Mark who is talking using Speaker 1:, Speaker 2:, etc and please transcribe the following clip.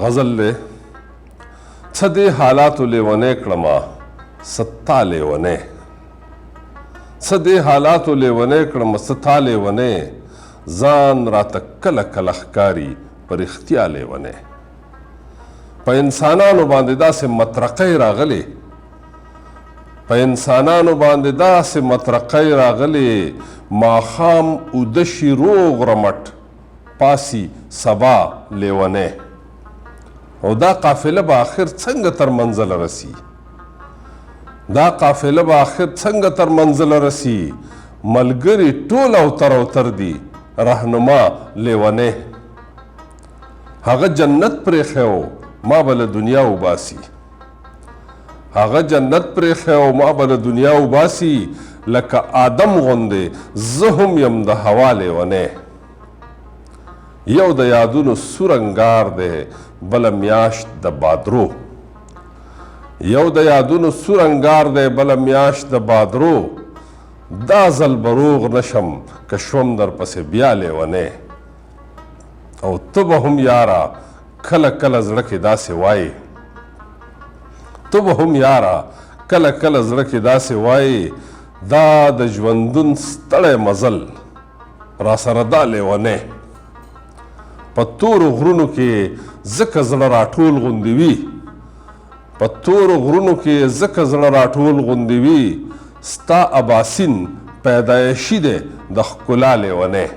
Speaker 1: غزل له څه دې حالاتو لیونی کړمه ستا لیونی څه دې حالاتو لیونی کړمه ستا لیونی ځان راته کله کله ښکاري په رښتیا لیونی په انسانانو باندې داسې مطرقۍ راغلې په انسانانو باندې داسې مطرقۍ راغلې ماښام اوده شي روغ رمټ پاسي سبا لیونی او دا قافله به آخر څنګه تر منزله رسي دا قافله به آخر څنګه تر منزله رسي ملګري ټول اوتر دي رهنما لیونی هغه جنت پرېښی و ما به له دنیا وباسي هغه جنت پرېښی و ما به له دنیا وباسي لکه آدم غوندې زه هم یم د هوا لیونی یو د یادونو سور انګار دی بله میاشت د بادرو یو د یادونو سور انګار دی بله میاشت د بادرو دا ځل به روغ نشم که شوم درپسې بیا لیونی او ته به هم یاره کله کله زړه کې داسې وایې ته به هم یاره کله کله زړه کې داسې وایې دا د ژوندون ستړی مزل راسره دا لیونی په تورو غرونو کې ځکه زړه راټول غوندې وي په تورو غرونو کې ځکه زړه راټول غوندې وي ستا اباسین پیدایشي دی د ښکلا لیونی